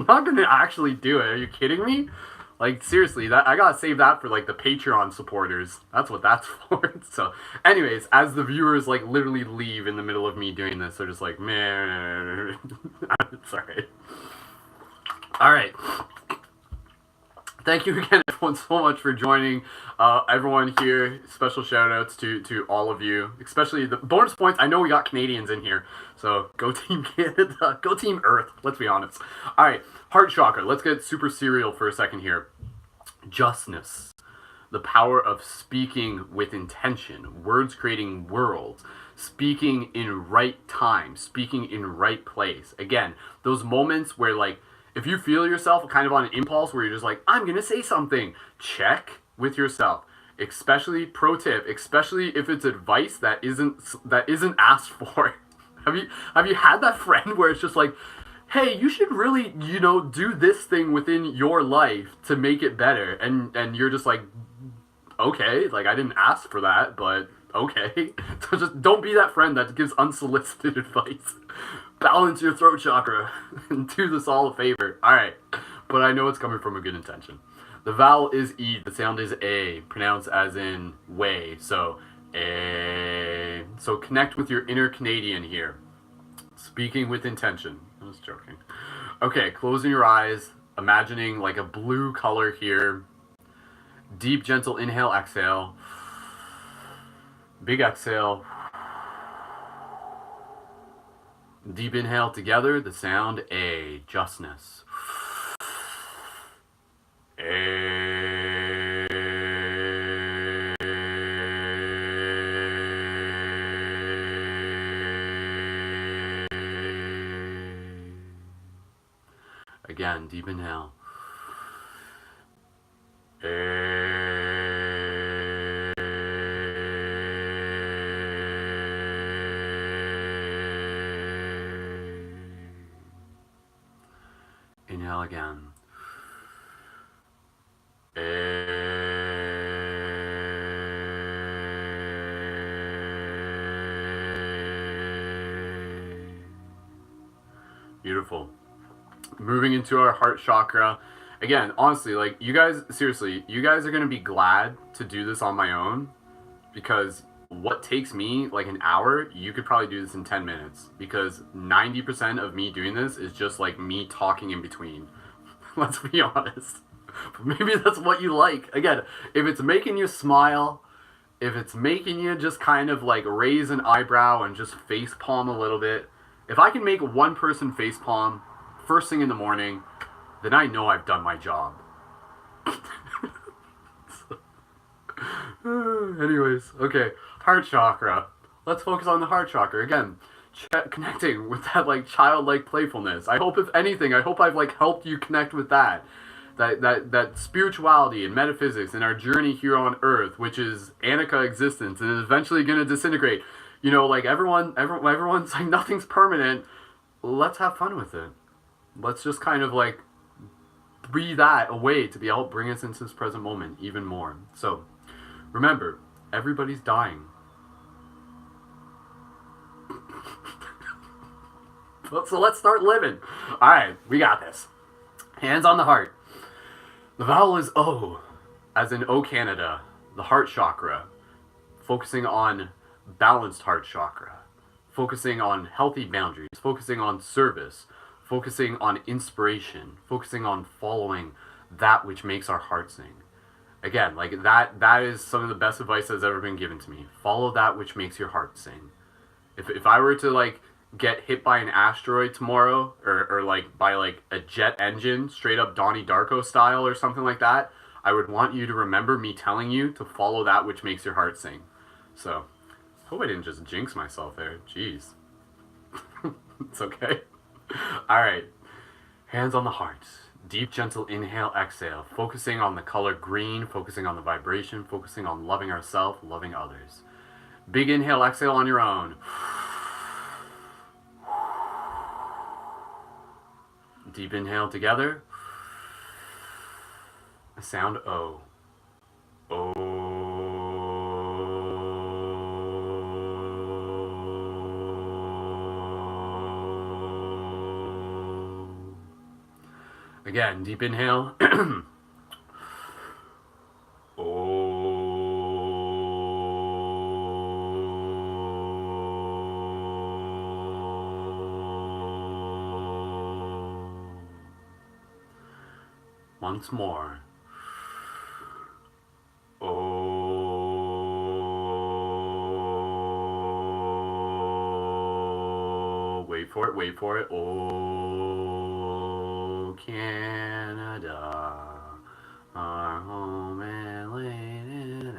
not gonna actually do it. Are you kidding me? Like, seriously, I gotta save that for like the Patreon supporters. That's what that's for. So, anyways, as the viewers like literally leave in the middle of me doing this, they're just like, man, sorry. All right. Thank you again, everyone, so much for joining. Everyone here, special shout outs to all of you, especially the bonus points. I know we got Canadians in here, so go Team Canada, go Team Earth, let's be honest. All right, heart chakra. Let's get super serial for a second here. Justness, the power of speaking with intention, words creating worlds, speaking in right time, speaking in right place. Again, those moments where like, if you feel yourself kind of on an impulse where you're just like, I'm going to say something, check with yourself. Especially, pro tip, especially if it's advice that isn't asked for. Have you had that friend where it's just like, hey, you should really, do this thing within your life to make it better. And you're just like, okay, like I didn't ask for that, but okay. So just don't be that friend that gives unsolicited advice. Balance your throat chakra and do this all a favor. All right, but I know it's coming from a good intention. The vowel is E. The sound is A, pronounced as in way. So A. So connect with your inner Canadian here. Speaking with intention. I was joking. Okay, closing your eyes, imagining like a blue color here. Deep, gentle inhale, exhale. Big exhale. Deep inhale together, the sound A, justness. A. Again, deep inhale. Inhale again. Beautiful. Moving into our heart chakra. Again, honestly, like, you guys, seriously, you guys are going to be glad to do this on my own, because what takes me like an hour, you could probably do this in 10 minutes, because 90% of me doing this is just like me talking in between. Let's be honest. But maybe that's what you like. Again, if it's making you smile, if it's making you just kind of like raise an eyebrow and just face palm a little bit, if I can make one person face palm first thing in the morning, then I know I've done my job. Anyways, okay, heart chakra. Let's focus on the heart chakra again. Connecting with that like childlike playfulness. I hope, if anything, I hope I've like helped you connect with that spirituality and metaphysics and our journey here on Earth, which is Anika existence and is eventually going to disintegrate. You know, like everyone's like, nothing's permanent. Let's have fun with it. Let's just kind of like breathe that away to be able to bring us into this present moment even more. So remember, everybody's dying. So let's start living. All right, we got this. Hands on the heart. The vowel is O, as in O Canada, the heart chakra, focusing on balanced heart chakra, focusing on healthy boundaries, focusing on service, focusing on inspiration, focusing on following that which makes our heart sing. Again, like that is some of the best advice that's ever been given to me. Follow that which makes your heart sing. If I were to like get hit by an asteroid tomorrow, or like by like a jet engine, straight up Donnie Darko style or something like that, I would want you to remember me telling you to follow that which makes your heart sing. So, hope I didn't just jinx myself there. Jeez. It's okay. Alright. Hands on the heart. Deep, gentle inhale, exhale. Focusing on the color green, focusing on the vibration, focusing on loving ourselves, loving others. Big inhale, exhale on your own. Deep inhale together. A sound O. O. Again, deep inhale. Once more. Oh. Wait for it, wait for it. Oh, Canada, our home and land.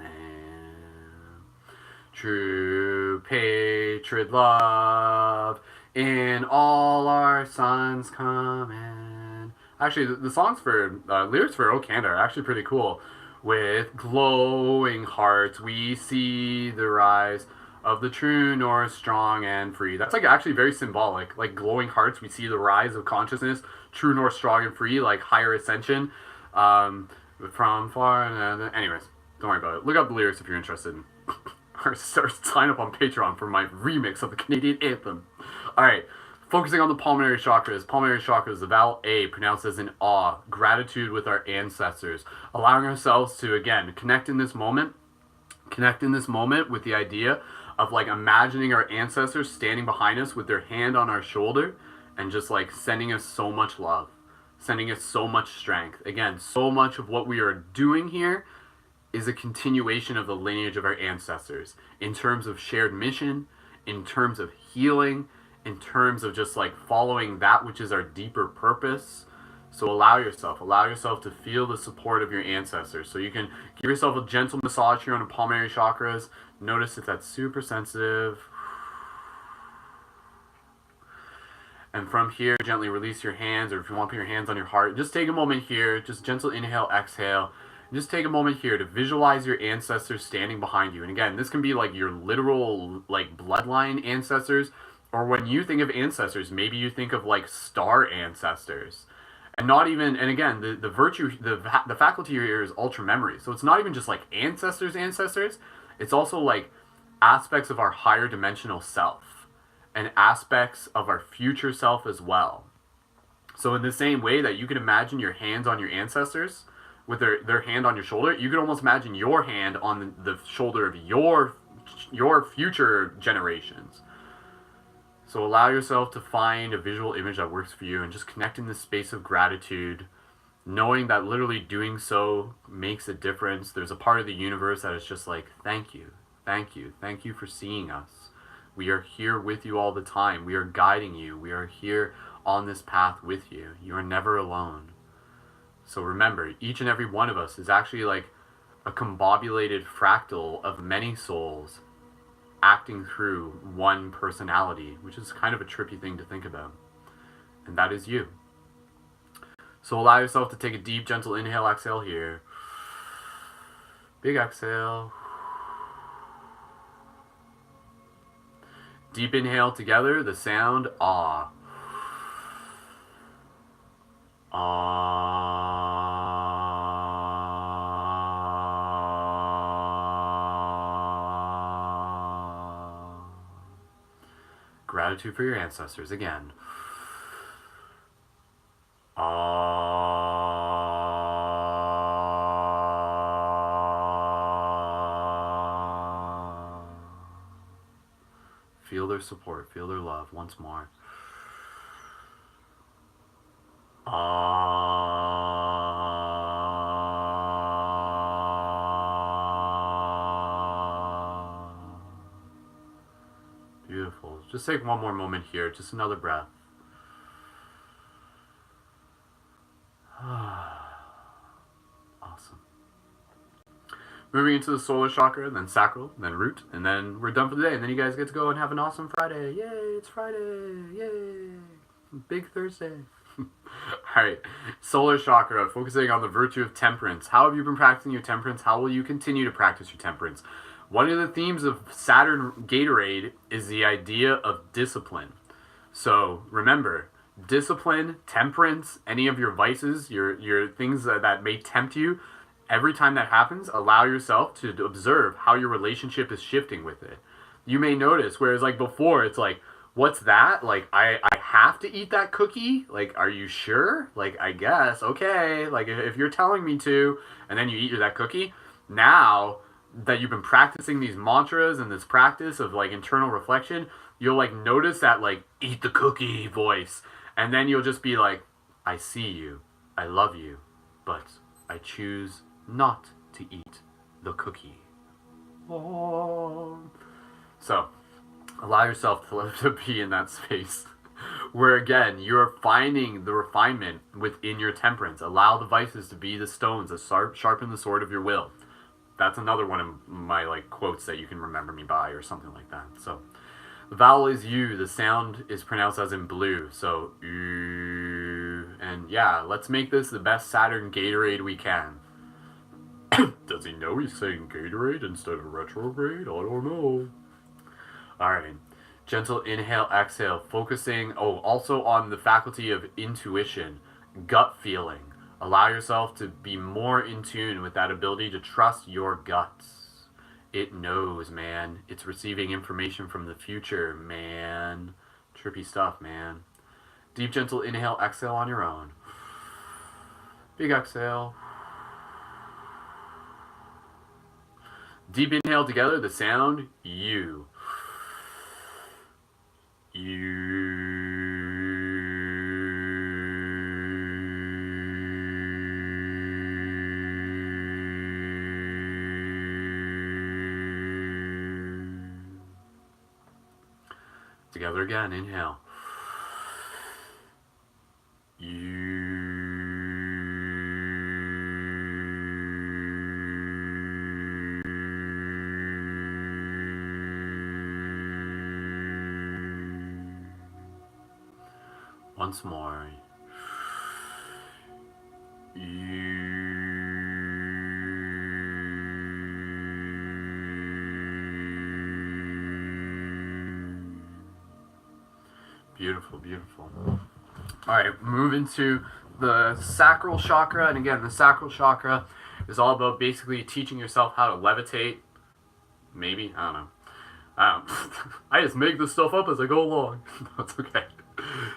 True patriot love in all our sons come in. Actually, the songs for, lyrics for O Canada are actually pretty cool. With glowing hearts, we see the rise of the true north, strong and free. That's like actually very symbolic. Like glowing hearts, we see the rise of consciousness, true north, strong and free, like higher ascension. From far, anyways, don't worry about it. Look up the lyrics if you're interested. Or sign up on Patreon for my remix of the Canadian anthem. Alright. Focusing on the pulmonary chakras. Pulmonary chakras, the vowel A, pronounced as an awe. Gratitude with our ancestors. Allowing ourselves to, again, connect in this moment. Connect in this moment with the idea of, like, imagining our ancestors standing behind us with their hand on our shoulder and just, like, sending us so much love. Sending us so much strength. Again, so much of what we are doing here is a continuation of the lineage of our ancestors in terms of shared mission, in terms of healing, in terms of just like following that which is our deeper purpose. So allow yourself to feel the support of your ancestors. So you can give yourself a gentle massage here on the pulmonary chakras. Notice if that's super sensitive. And from here, gently release your hands, or if you want to put your hands on your heart, just take a moment here, just gentle inhale, exhale. And just take a moment here to visualize your ancestors standing behind you. And again, this can be like your literal like bloodline ancestors, or when you think of ancestors, maybe you think of like star ancestors. And not even, and again, the virtue, the faculty here is ultra memory. So it's not even just like ancestors, it's also like aspects of our higher dimensional self and aspects of our future self as well. So in the same way that you can imagine your hands on your ancestors with their hand on your shoulder, you can almost imagine your hand on the shoulder of your future generations. So allow yourself to find a visual image that works for you and just connect in this space of gratitude, knowing that literally doing so makes a difference. There's a part of the universe that is just like, thank you, thank you, thank you for seeing us. We are here with you all the time. We are guiding you. We are here on this path with you. You are never alone. So remember, each and every one of us is actually like a combobulated fractal of many souls acting through one personality, which is kind of a trippy thing to think about. And that is you. So allow yourself to take a deep, gentle inhale, exhale here. Big exhale. Deep inhale together, the sound ah. Ah. Gratitude for your ancestors again. Feel their support, feel their love once more. Beautiful. Just take one more moment here, just another breath. Awesome. Moving into the solar chakra, then sacral, then root, and then we're done for the day. And then you guys get to go and have an awesome Friday. Yay, it's Friday. Yay. Big Thursday. Alright, solar chakra, focusing on the virtue of temperance. How have you been practicing your temperance? How will you continue to practice your temperance? One of the themes of Saturn Gatorade is the idea of discipline. So remember, discipline, temperance, any of your vices, your things that may tempt you, every time that happens, allow yourself to observe how your relationship is shifting with it. You may notice, whereas like before, it's like, what's that? Like, I have to eat that cookie? Like, are you sure? Like, I guess, okay. Like, if you're telling me to, and then you eat that cookie, now that you've been practicing these mantras and this practice of like internal reflection, you'll like notice that like, eat the cookie voice. And then you'll just be like, I see you, I love you, but I choose not to eat the cookie. Oh. So, allow yourself to be in that space where, again, you're finding the refinement within your temperance. Allow the vices to be the stones that sharpen the sword of your will. That's another one of my like quotes that you can remember me by or something like that. So, the vowel is U. The sound is pronounced as in blue. So, U. And yeah, let's make this the best Saturn Gatorade we can. Does he know he's saying Gatorade instead of retrograde? I don't know. Alright. Gentle inhale, exhale. Focusing, also on the faculty of intuition, gut feeling. Allow yourself to be more in tune with that ability to trust your guts. It knows, man. It's receiving information from the future, man. Trippy stuff, man. Deep, gentle inhale, exhale on your own. Big exhale. Deep inhale together, the sound, you. Together again, inhale. Once more. Beautiful, beautiful. All right, move into the sacral chakra. And again, the sacral chakra is all about basically teaching yourself how to levitate. Maybe, I don't know. I just make this stuff up as I go along. That's okay.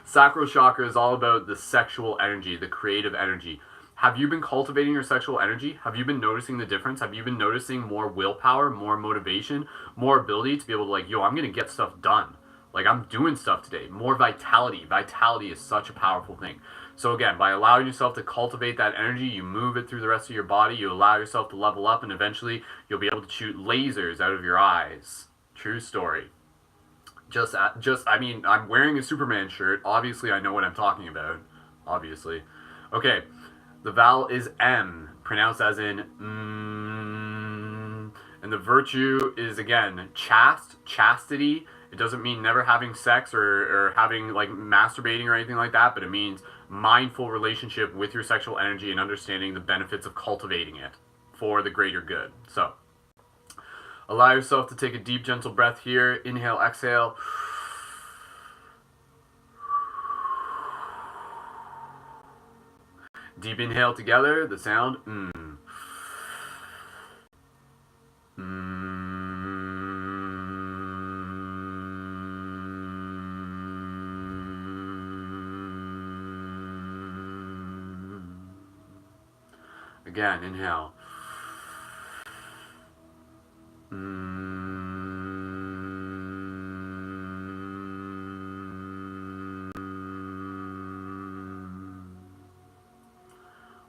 Sacral chakra is all about the sexual energy, the creative energy. Have you been cultivating your sexual energy? Have you been noticing the difference? Have you been noticing more willpower, more motivation, more ability to be able to like, yo, I'm going to get stuff done. Like, I'm doing stuff today. More vitality. Vitality is such a powerful thing. So again, by allowing yourself to cultivate that energy, you move it through the rest of your body, you allow yourself to level up, and eventually you'll be able to shoot lasers out of your eyes. True story. I mean, I'm wearing a Superman shirt. Obviously, I know what I'm talking about. Obviously. Okay, the vowel is M, pronounced as in and the virtue is, again, chastity. It doesn't mean never having sex or having, like, masturbating or anything like that, but it means mindful relationship with your sexual energy and understanding the benefits of cultivating it for the greater good. So, allow yourself to take a deep, gentle breath here. Inhale, exhale. Deep inhale together, the sound Again, inhale.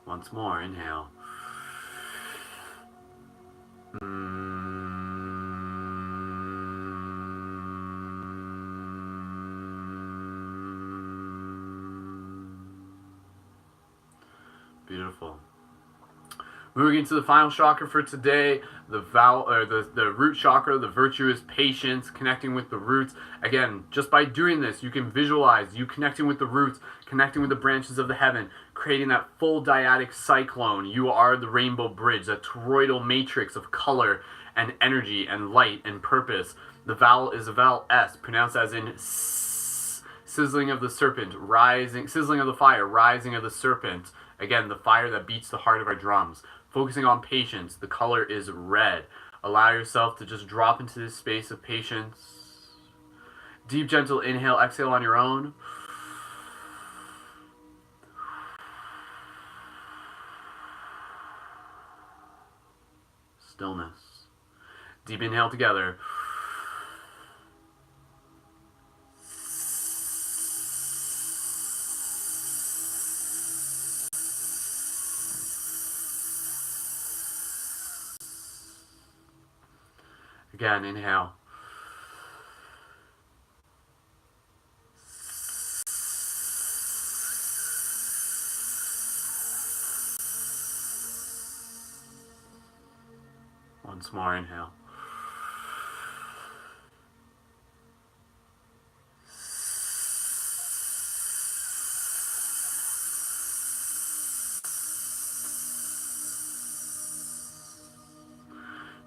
Once more, inhale. Beautiful. Moving into the final chakra for today, the root chakra, the virtue is patience, connecting with the roots. Again, just by doing this, you can visualize you connecting with the roots, connecting with the branches of the heaven, creating that full dyadic cyclone. You are the rainbow bridge, that toroidal matrix of color and energy and light and purpose. The vowel is a vowel S, pronounced as in sizzling of the serpent, rising, sizzling of the fire, rising of the serpent. Again, the fire that beats the heart of our drums. Focusing on patience, the color is red. Allow yourself to just drop into this space of patience. Deep, gentle inhale, exhale on your own. Stillness. Deep inhale together. Again, inhale. Once more, inhale.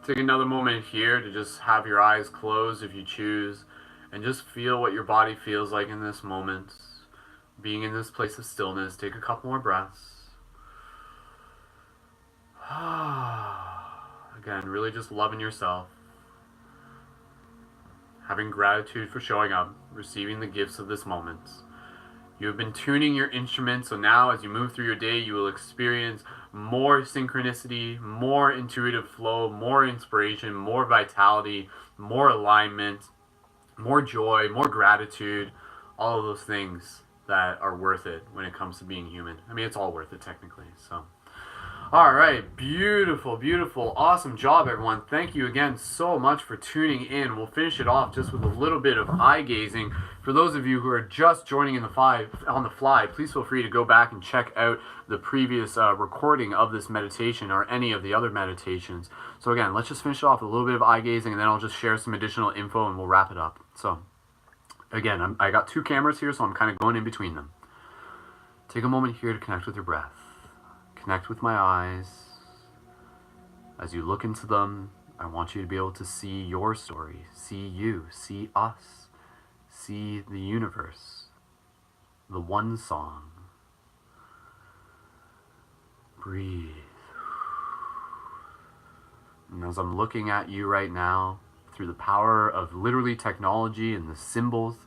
Take another moment here to just have your eyes closed if you choose, and just feel what your body feels like in this moment. Being in this place of stillness, take a couple more breaths. Again, really just loving yourself. Having gratitude for showing up, receiving the gifts of this moment. You have been tuning your instrument, so now as you move through your day, you will experience more synchronicity, more intuitive flow, more inspiration, more vitality, more alignment, more joy, more gratitude, all of those things that are worth it when it comes to being human. I mean, it's all worth it technically. So, All right, beautiful, beautiful, awesome job, everyone. Thank you again so much for tuning in. We'll finish it off just with a little bit of eye gazing. For those of you who are just joining in on the fly, please feel free to go back and check out the previous recording of this meditation or any of the other meditations. So again, let's just finish it off with a little bit of eye gazing, and then I'll just share some additional info and we'll wrap it up. So again, I got two cameras here, so I'm kind of going in between them. Take a moment here to connect with your breath. Connect with my eyes. As you look into them, I want you to be able to see your story, see you, see us, see the universe, the one song. Breathe. And as I'm looking at you right now, through the power of literally technology and the symbols,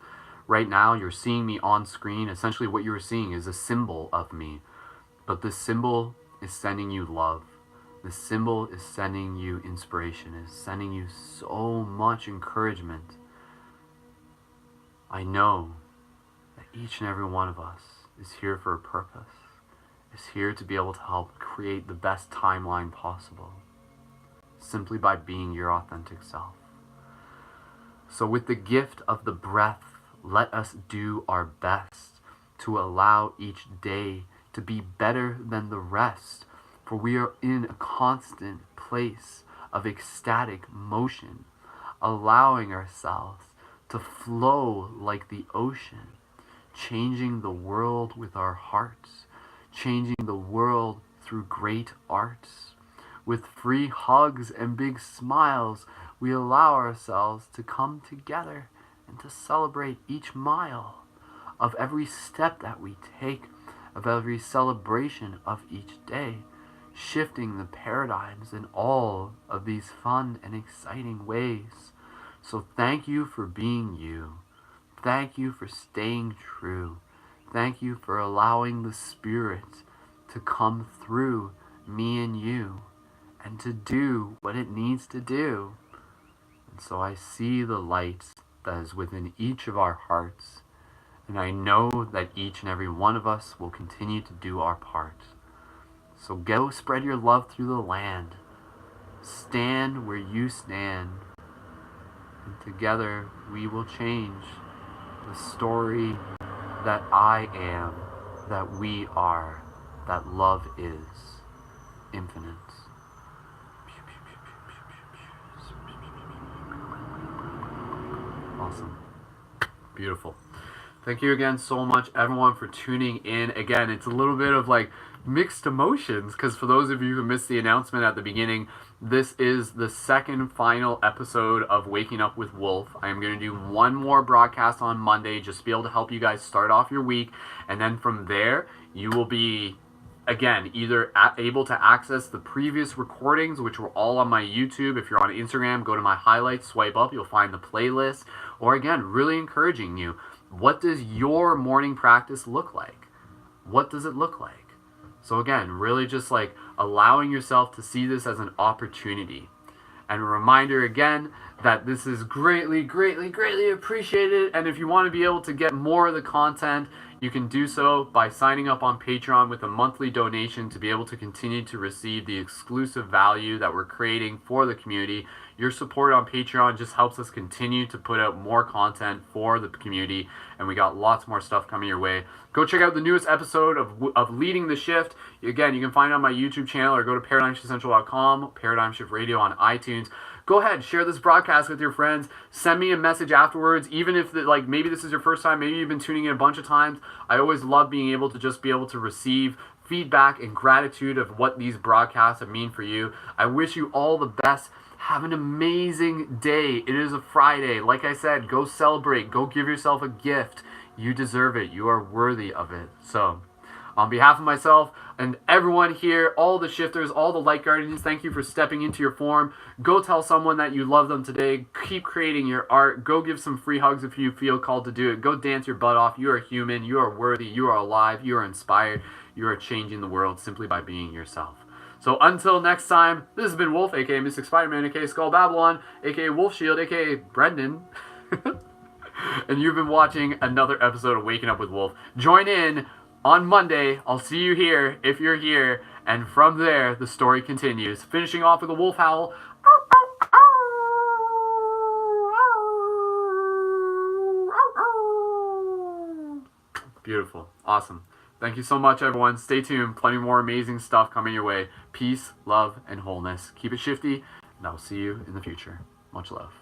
right now you're seeing me on screen. Essentially what you are seeing is a symbol of me. But this symbol is sending you love. This symbol is sending you inspiration, is sending you so much encouragement. I know that each and every one of us is here for a purpose, is here to be able to help create the best timeline possible, simply by being your authentic self. So with the gift of the breath, let us do our best to allow each day to be better than the rest, for we are in a constant place of ecstatic motion, allowing ourselves to flow like the ocean, changing the world with our hearts, changing the world through great arts. With free hugs and big smiles, we allow ourselves to come together and to celebrate each mile of every step that we take, of every celebration of each day, shifting the paradigms in all of these fun and exciting ways. So thank you for being you. Thank you for staying true. Thank you for allowing the Spirit to come through me and you and to do what it needs to do. And so I see the light that is within each of our hearts. And I know that each and every one of us will continue to do our part. So go spread your love through the land. Stand where you stand. And together we will change the story that I am, that we are, that love is infinite. Awesome. Beautiful. Thank you again so much, everyone, for tuning in. Again, it's a little bit of like mixed emotions, because for those of you who missed the announcement at the beginning, this is the second final episode of Waking Up with Wolf. I am going to do one more broadcast on Monday, just to be able to help you guys start off your week. And then from there, you will be, again, either able to access the previous recordings, which were all on my YouTube. If you're on Instagram, go to my highlights, swipe up, you'll find the playlist. Or again, really encouraging you, what does your morning practice look like? What does it look like? So again, really just like allowing yourself to see this as an opportunity. And a reminder again that this is greatly, greatly, greatly appreciated. And if you want to be able to get more of the content, you can do so by signing up on Patreon with a monthly donation to be able to continue to receive the exclusive value that we're creating for the community. Your support on Patreon just helps us continue to put out more content for the community, and we got lots more stuff coming your way. Go check out the newest episode of Leading the Shift. Again, you can find it on my YouTube channel or go to ParadigmShiftCentral.com, Paradigm Shift Radio on iTunes. Go ahead, share this broadcast with your friends. Send me a message afterwards, even if maybe this is your first time, maybe you've been tuning in a bunch of times. I always love being able to just be able to receive feedback and gratitude of what these broadcasts mean for you. I wish you all the best. Have an amazing day. It is a Friday. Like I said, go celebrate. Go give yourself a gift. You deserve it. You are worthy of it. So, on behalf of myself and everyone here, all the shifters, all the light guardians, thank you for stepping into your form. Go tell someone that you love them today. Keep creating your art. Go give some free hugs if you feel called to do it. Go dance your butt off. You are human. You are worthy. You are alive. You are inspired. You are changing the world simply by being yourself. So until next time, this has been Wolf, aka Mystic Spider-Man, aka Skull Babylon, aka Wolf Shield, aka Brendan. And you've been watching another episode of Waking Up with Wolf. Join in on Monday. I'll see you here if you're here. And from there, the story continues, finishing off with a wolf howl. Beautiful. Awesome. Thank you so much, everyone. Stay tuned. Plenty more amazing stuff coming your way. Peace, love, and wholeness. Keep it shifty, and I will see you in the future. Much love.